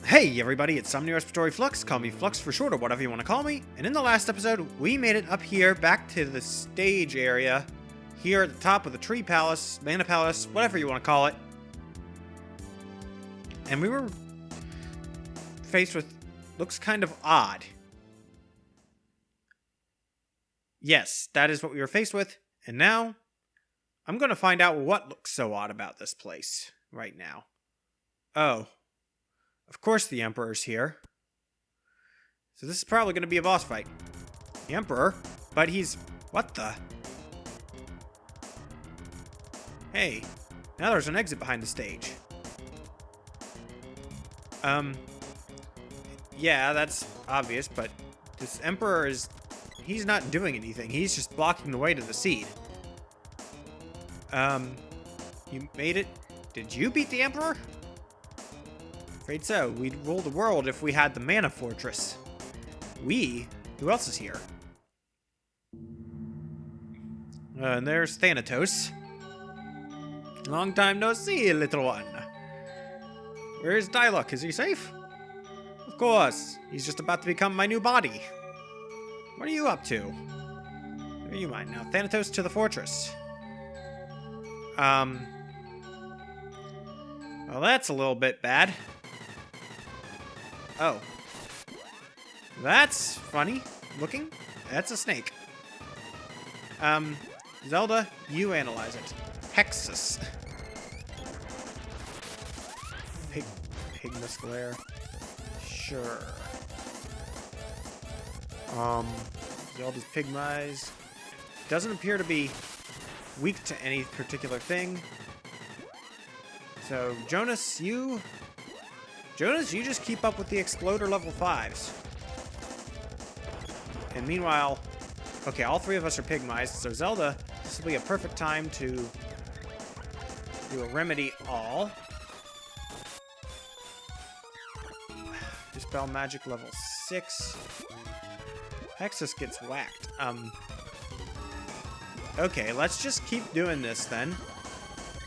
Hey everybody, it's Somni Respiratory Flux, call me Flux for short or whatever you want to call me, and in the last episode, we made it up here back to the stage area, here at the top of the Tree Palace, Mana Palace, whatever you want to call it. And we were faced with, looks kind of odd. Yes, that is what we were faced with, and now, I'm going to find out what looks so odd about this place right now. Oh. Of course the Emperor's here. So this is probably going to be a boss fight. The Emperor? But he's... What the? Hey. Now there's an exit behind the stage. Yeah, that's obvious, but this Emperor is... He's not doing anything. He's just blocking the way to the seed. You made it? Did you beat the Emperor? Afraid so. We'd rule the world if we had the Mana Fortress. We? Who else is here? And there's Thanatos. Long time no see, little one. Where's Diluc? Is he safe? Of course. He's just about to become my new body. What are you up to? Never you mind now. Thanatos to the fortress. Well, that's a little bit bad. Oh. That's funny looking. That's a snake. Zelda, you analyze it. Hexus. Pigmus glare. Sure. Zelda's Pigmise. Doesn't appear to be weak to any particular thing. So, Jonas, you just keep up with the Exploder level 5s. And meanwhile, okay, all three of us are Pigmise, so Zelda, this will be a perfect time to do a Remedy All. Dispel Magic level 6. Hexus gets whacked. Okay, let's just keep doing this then.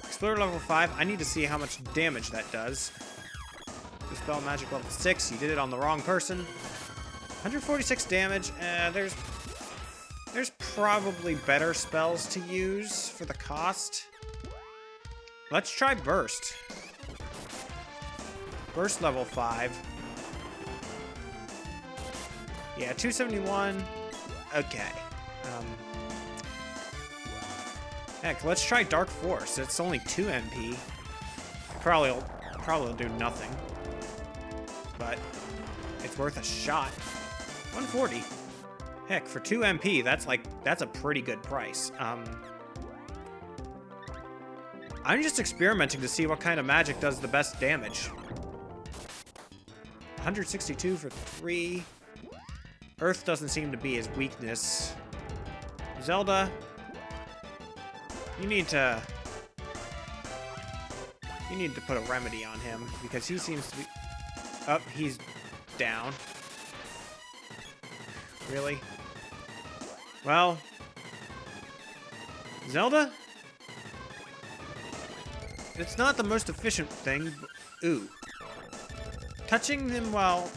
Exploder level 5, I need to see how much damage that does. Dispel Magic level 6, you did it on the wrong person. 146 damage, there's probably better spells to use for the cost. Let's try Burst. Burst level 5. Yeah, 271. Okay. Heck, let's try Dark Force. It's only 2 MP. Probably will do nothing. But it's worth a shot. 140. Heck, for 2 MP, that's a pretty good price. I'm just experimenting to see what kind of magic does the best damage. 162 for 3. Earth doesn't seem to be his weakness. Zelda, you need to put a remedy on him because he seems to be... Oh, he's down. Really? Well, Zelda? It's not the most efficient thing, but, ooh. Touching him while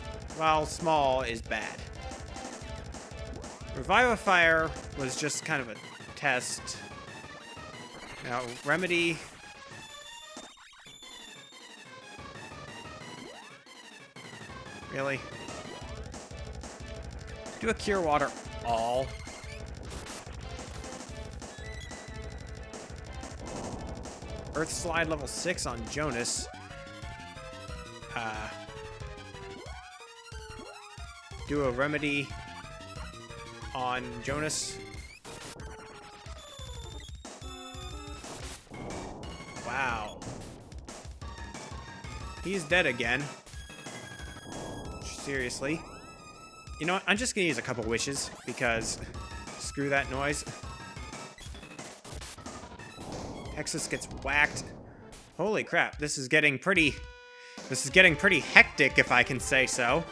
small is bad. Revivifier was just kind of a test. Now, Remedy... Really? Do a Cure Water all. Earth Slide level 6 on Jonas. Do a Remedy on Jonas. Wow. He's dead again. Seriously. You know what? I'm just gonna use a couple wishes because screw that noise. Hexus gets whacked. Holy crap, this is getting pretty hectic if I can say so.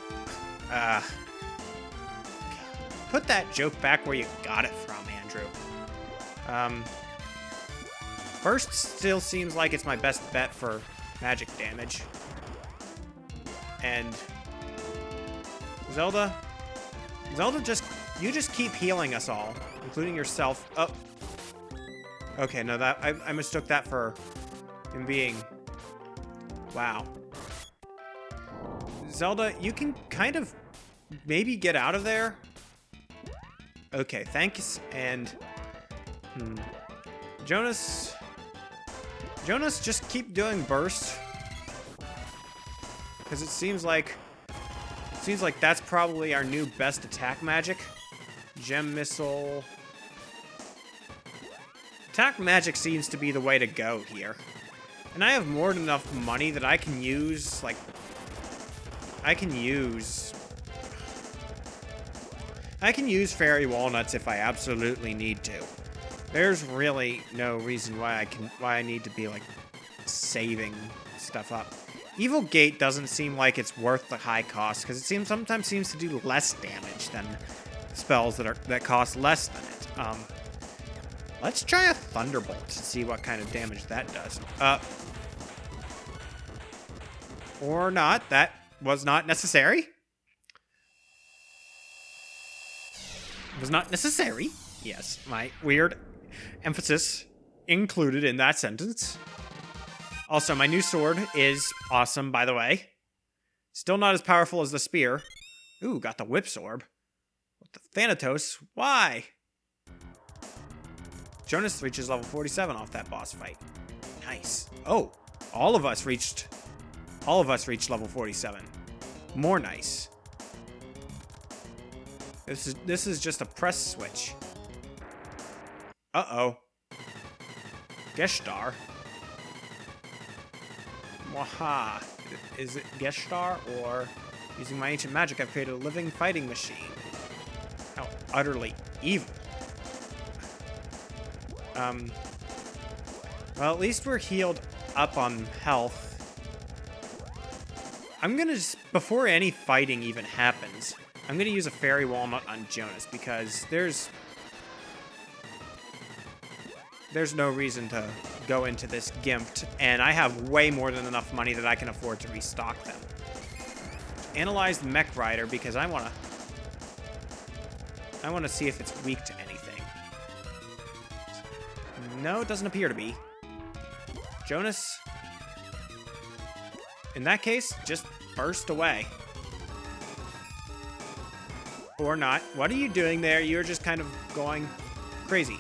Put that joke back where you got it from, Andrew. Burst still seems like it's my best bet for magic damage. And Zelda, you just keep healing us all, including yourself. Oh. Okay, no, that I mistook that for him being... Wow. Zelda, you can kind of maybe get out of there. Okay, thanks. And Jonas, just keep doing burst, because it seems like that's probably our new best attack magic. Gem missile. Attack magic seems to be the way to go here. And I have more than enough money that I can use, like... I can use fairy walnuts if I absolutely need to. There's really no reason why I need to be, like, saving stuff up. Evil Gate doesn't seem like it's worth the high cost, because it sometimes seems to do less damage than spells that cost less than it. Let's try a Thunderbolt to see what kind of damage that does. Or not. That was not necessary. It was not necessary. Yes, my weird emphasis included in that sentence. Also, my new sword is awesome, by the way. Still not as powerful as the spear. Ooh, got the Whip's Orb. What the Thanatos? Why? Jonas reaches level 47 off that boss fight. Nice. Oh, all of us reached level 47. More nice. This is just a press switch. Uh-oh. Geshtar. Waha. Is it Geshtar, or using my ancient magic I've created a living fighting machine? How utterly evil. Well, at least we're healed up on health. I'm gonna just, before any fighting even happens, I'm gonna use a fairy walnut on Jonas, because there's no reason to go into this gimped, and I have way more than enough money that I can afford to restock them. Analyze the Mech Rider, because I wanna see if it's weak to anything. No, it doesn't appear to be. Jonas, in that case, just burst away. Or not. What are you doing there? You're just kind of going crazy.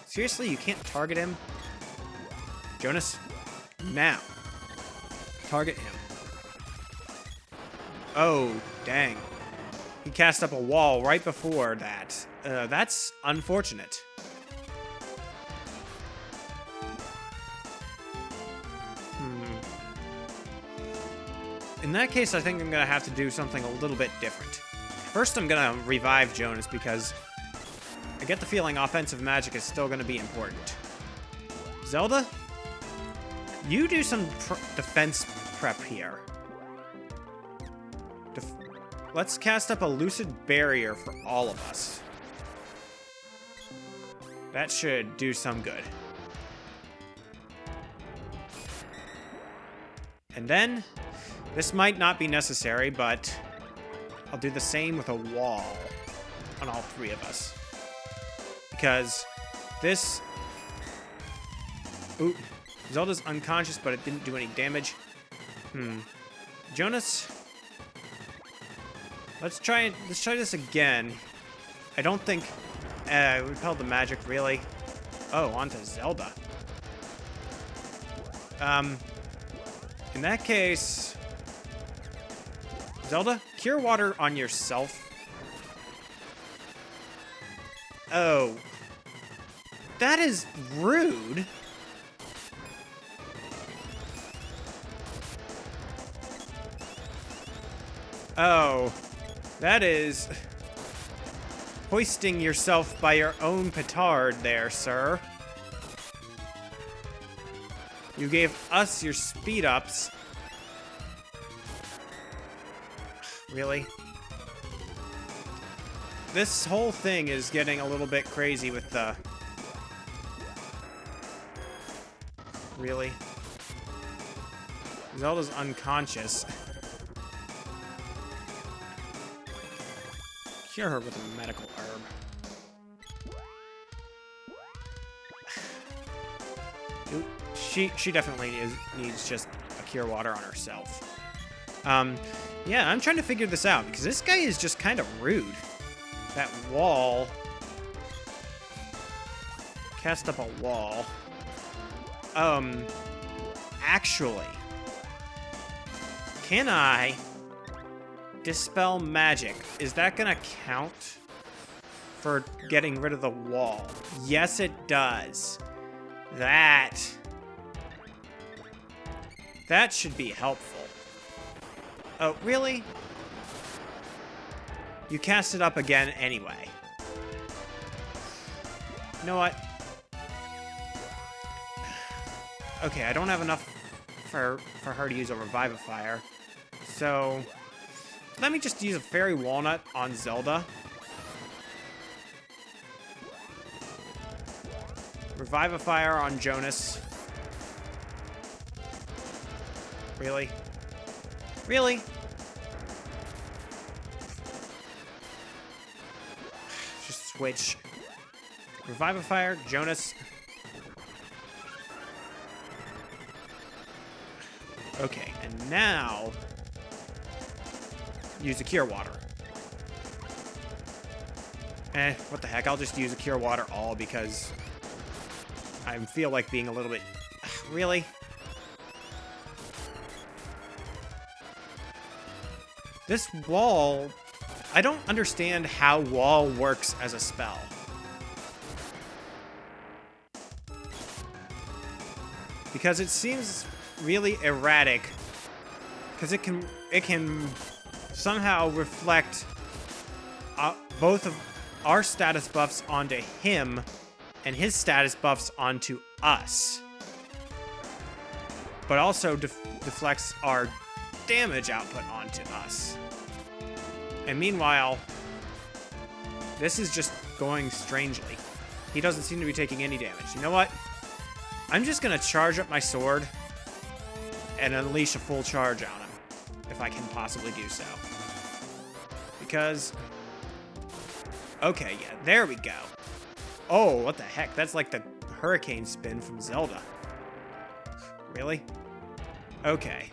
Seriously, you can't target him? Jonas, now. Target him. Oh, dang. He cast up a wall right before that. That's unfortunate. In that case, I think I'm going to have to do something a little bit different. First, I'm going to revive Jonas, because I get the feeling offensive magic is still going to be important. Zelda, you do some defense prep here. Let's cast up a Lucid Barrier for all of us. That should do some good. And then, this might not be necessary, but I'll do the same with a wall on all three of us. Because this... Ooh, Zelda's unconscious, but it didn't do any damage. Jonas, let's try this again. I don't think repelled the magic, really. Oh, onto Zelda. In that case, Zelda, Cure Water on yourself. Oh, that is rude. Oh, that is hoisting yourself by your own petard there, sir. You gave us your speed-ups. Really? This whole thing is getting a little bit crazy with the... Really? Zelda's unconscious. Cure her with a medical herb. Dude, she definitely needs just a cure water on herself. Yeah, I'm trying to figure this out because this guy is just kind of rude. That wall. Cast up a wall. Actually, can I dispel magic? Is that gonna count for getting rid of the wall? Yes, it does. That should be helpful. Oh, really? You cast it up again anyway. You know what? Okay, I don't have enough for her to use a Revivifier. So, let me just use a Fairy Walnut on Zelda. Revivifier on Jonas. Really? Really? Just switch. Revivifier, Jonas. Okay, and now use the Cure Water. What the heck? I'll just use a Cure Water all because I feel like being a little bit... Really? This wall... I don't understand how wall works as a spell. Because it seems really erratic. Because it can somehow reflect both of our status buffs onto him and his status buffs onto us. But also deflects our damage output onto us. And meanwhile, this is just going strangely. He doesn't seem to be taking any damage. You know what? I'm just gonna charge up my sword and unleash a full charge on him, if I can possibly do so. Because... Okay, yeah, there we go. Oh, what the heck? That's like the hurricane spin from Zelda. Really? Okay.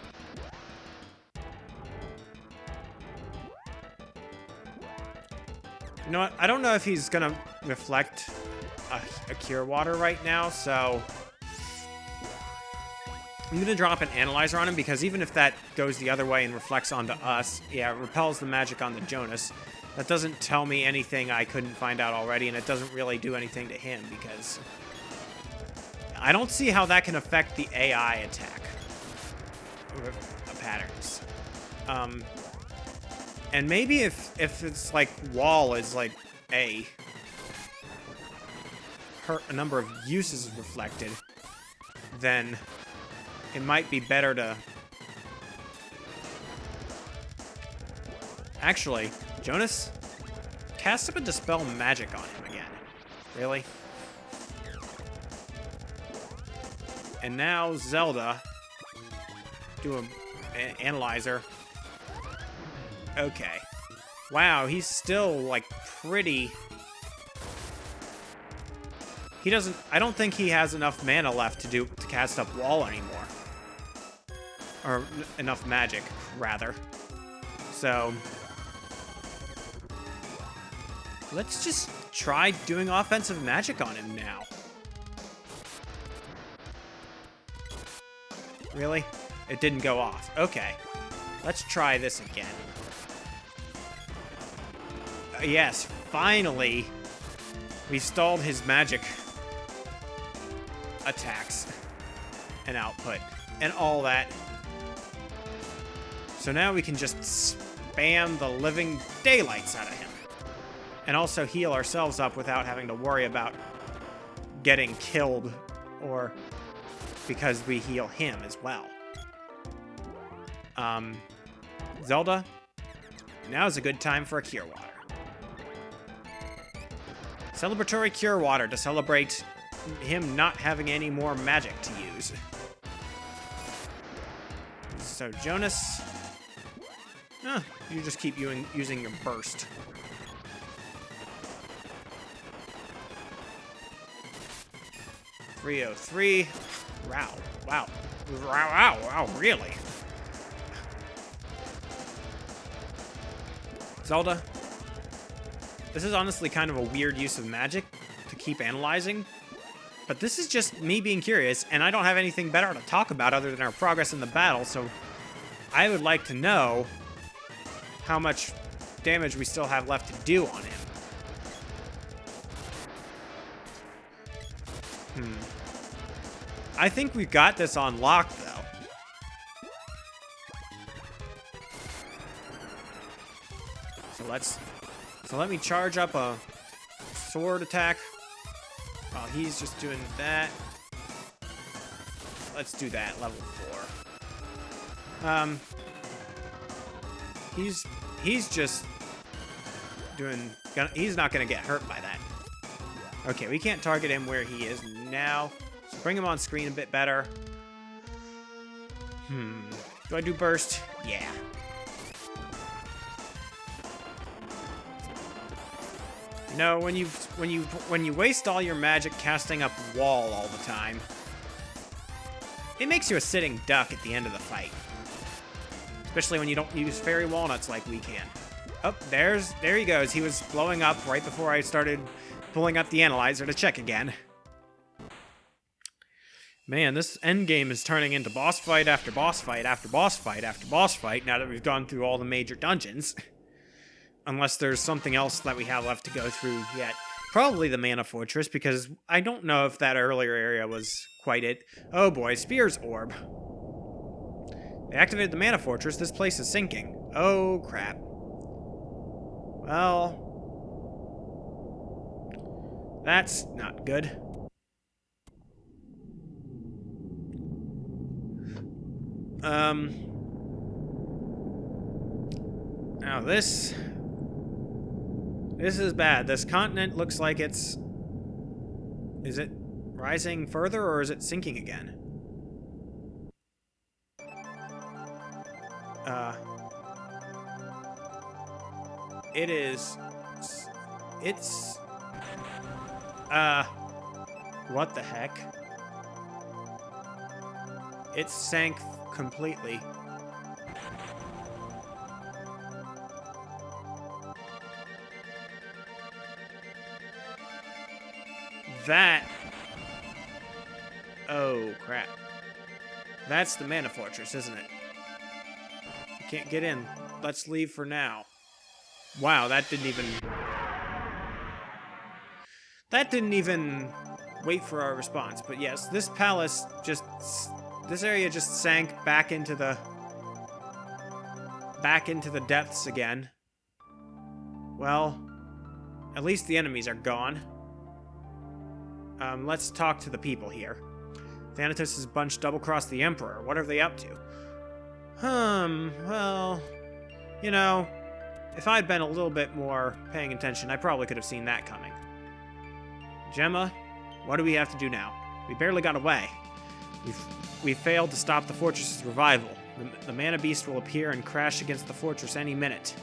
You know what? I don't know if he's gonna reflect a Cure Water right now, so... I'm gonna drop an Analyzer on him, because even if that goes the other way and reflects onto us, yeah, it repels the magic on the Jonas. That doesn't tell me anything I couldn't find out already, and it doesn't really do anything to him, because... I don't see how that can affect the AI attack patterns. And maybe if it's like wall is like a number of uses reflected, then it might be better to... Actually, Jonas, cast up a Dispel Magic on him again. Really? And now Zelda, do an Analyzer. Okay. Wow, he's still, like, pretty... He doesn't... I don't think he has enough mana left to cast up Wall anymore. Or enough magic, rather. So... Let's just try doing offensive magic on him now. Really? It didn't go off. Okay. Let's try this again. Yes, finally, we stalled his magic attacks and output and all that. So now we can just spam the living daylights out of him. And also heal ourselves up without having to worry about getting killed or because we heal him as well. Zelda, now is a good time for a Cure Water. Celebratory Cure Water to celebrate him not having any more magic to use. So Jonas, you just keep using your burst. 303. Wow. Wow. Wow, really? Zelda, this is honestly kind of a weird use of magic to keep analyzing, but this is just me being curious, and I don't have anything better to talk about other than our progress in the battle, so I would like to know how much damage we still have left to do on him. I think we've got this on lock, though. So let me charge up a sword attack while he's just doing that. Let's do that, level 4. He's just doing, he's not gonna get hurt by that. Okay, we can't target him where he is now. So bring him on screen a bit better. Do I do burst? Yeah. No, when you waste all your magic casting up wall all the time, it makes you a sitting duck at the end of the fight. Especially when you don't use fairy walnuts like we can. Oh, there he goes. He was blowing up right before I started pulling up the analyzer to check again. Man, this endgame is turning into boss fight after boss fight after boss fight after boss fight now that we've gone through all the major dungeons. Unless there's something else that we have left to go through yet. Probably the Mana Fortress, because I don't know if that earlier area was quite it. Oh boy, Spear's Orb. They activated the Mana Fortress. This place is sinking. Oh, crap. Well, that's not good. Now this is bad. This continent looks like it's... Is it rising further, or is it sinking again? It is... It's... What the heck? It sank completely. That... Oh, crap. That's the Mana Fortress, isn't it? You can't get in. Let's leave for now. Wow, that didn't even wait for our response. But yes, this palace just... This area just sank back into the depths again. Well, at least the enemies are gone. Let's talk to the people here. Thanatos has bunched double-crossed the Emperor. What are they up to? Well, you know, if I'd been a little bit more paying attention, I probably could have seen that coming. Gemma, what do we have to do now? We barely got away. We failed to stop the fortress's revival. The Mana Beast will appear and crash against the fortress any minute.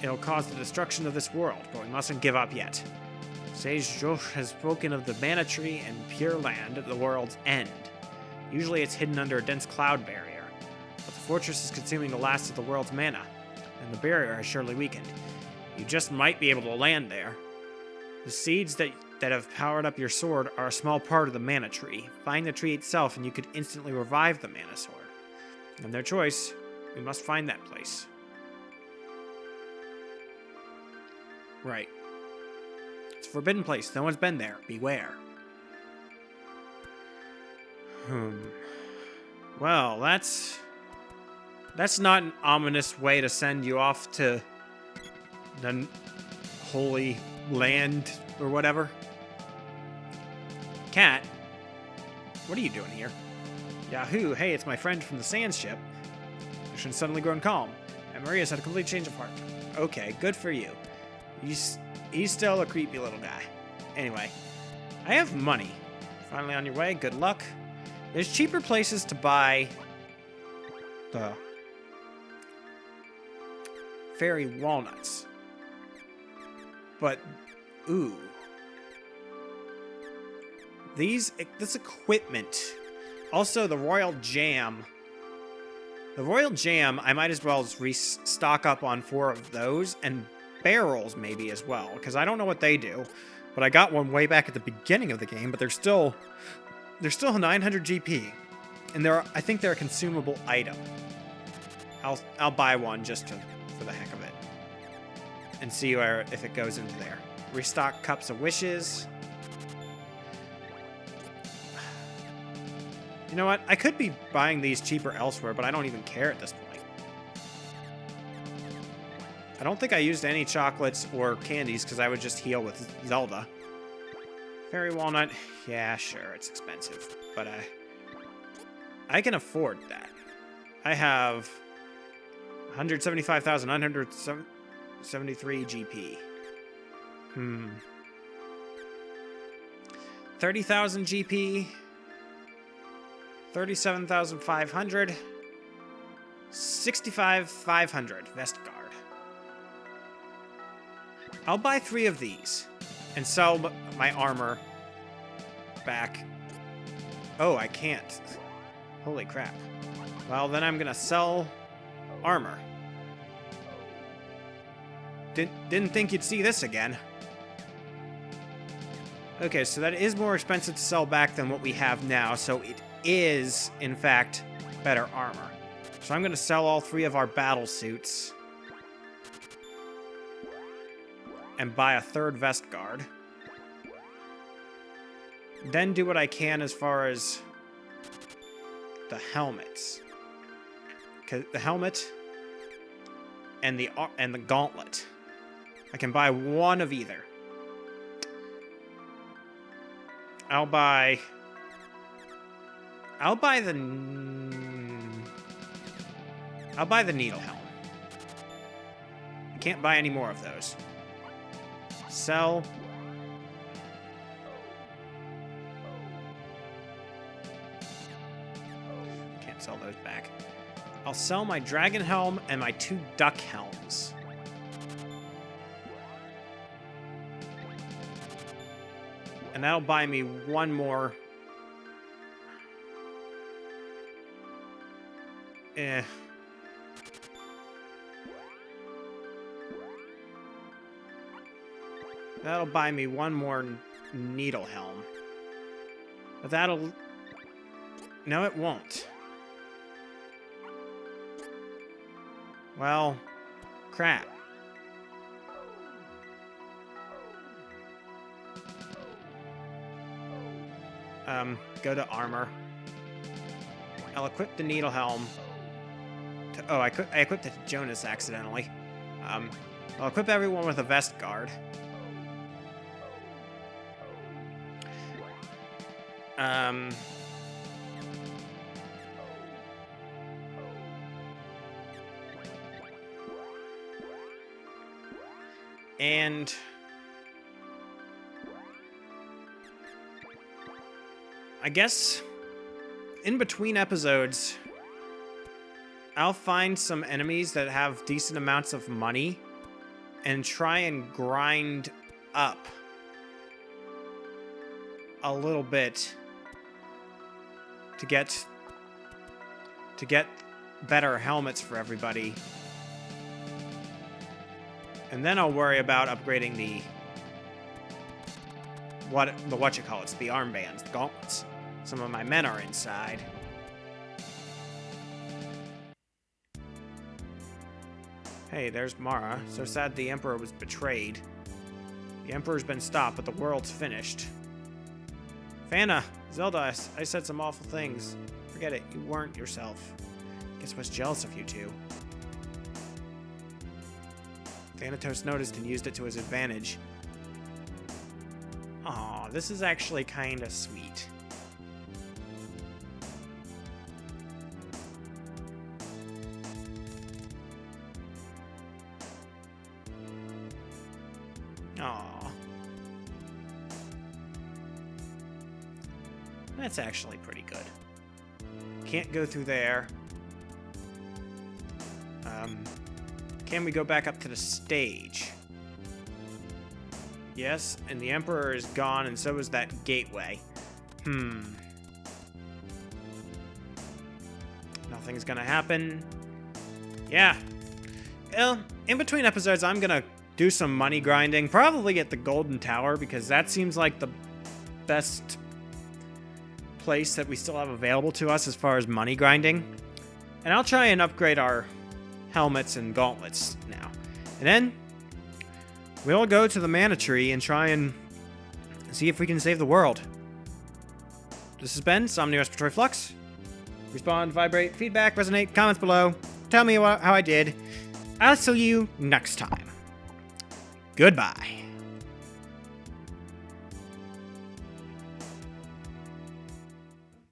It'll cause the destruction of this world, but we mustn't give up yet. Sage Josh has spoken of the Mana Tree and Pure Land at the world's end. Usually it's hidden under a dense cloud barrier, but the fortress is consuming the last of the world's mana, and the barrier has surely weakened. You just might be able to land there. The seeds that have powered up your sword are a small part of the Mana Tree. Find the tree itself and you could instantly revive the Mana Sword. And their choice, we must find that place. Right. It's a forbidden place. No one's been there. Beware. Well, that's not an ominous way to send you off to the Holy Land or whatever. Cat, what are you doing here? Yahoo! Hey, it's my friend from the sand ship. Mission's suddenly grown calm, and Maria's had a complete change of heart. Okay, good for you. He's still a creepy little guy. Anyway, I have money. Finally on your way, good luck. There's cheaper places to buy the fairy walnuts. But, ooh. This equipment. Also, the Royal Jam. The Royal Jam, I might as well restock up on 4 of those, and barrels maybe as well, because I don't know what they do. But I got one way back at the beginning of the game, but they're still 900 GP. And I think they're a consumable item. I'll buy one just for the heck of it. And see if it goes into there. Restock Cups of Wishes. You know what? I could be buying these cheaper elsewhere, but I don't even care at this point. I don't think I used any chocolates or candies because I would just heal with Zelda. Fairy Walnut. Yeah, sure, it's expensive. But I can afford that. I have 175,973 GP. 30,000 GP. 37,500. 65,500 Vest Guard. I'll buy 3 of these and sell my armor back. Oh, I can't. Holy crap. Well, then I'm gonna sell armor. Didn't think you'd see this again. Okay, so that is more expensive to sell back than what we have now, so it is, in fact, better armor. So I'm gonna sell all 3 of our battle suits. And buy a 3rd Vest Guard. Then do what I can as far as the helmets. The helmet and the gauntlet. I can buy one of either. I'll buy the needle helm. I can't buy any more of those. Sell. Can't sell those back. I'll sell my dragon helm and my 2 duck helms. And that'll buy me one more. That'll buy me one more needle helm. But that'll... No, it won't. Well, crap. Go to armor. I'll equip the needle helm. I equipped it to Jonas accidentally. I'll equip everyone with a Vest Guard. And I guess in between episodes, I'll find some enemies that have decent amounts of money and try and grind up a little bit to get better helmets for everybody. And then I'll worry about upgrading the armbands, the gauntlets. Some of my men are inside. Hey, there's Mara. So sad the Emperor was betrayed. The Emperor's been stopped, but the world's finished. Fana, Zelda, I said some awful things. Forget it, you weren't yourself. Guess I was jealous of you two. Thanatos noticed and used it to his advantage. Aw, this is actually kinda sweet. Aw. That's actually pretty good. Can't go through there. Can we go back up to the stage? Yes, and the Emperor is gone, and so is that gateway. Nothing's gonna happen. Yeah. Well, in between episodes, I'm gonna do some money grinding. Probably get the Golden Tower, because that seems like the best place that we still have available to us as far as money grinding. And I'll try and upgrade our helmets and gauntlets now. And then we'll go to the Mana Tree and try and see if we can save the world. This has been Somnius Troy Flux. Respond, vibrate, feedback, resonate, comments below. Tell me how I did. I'll see you next time. Goodbye.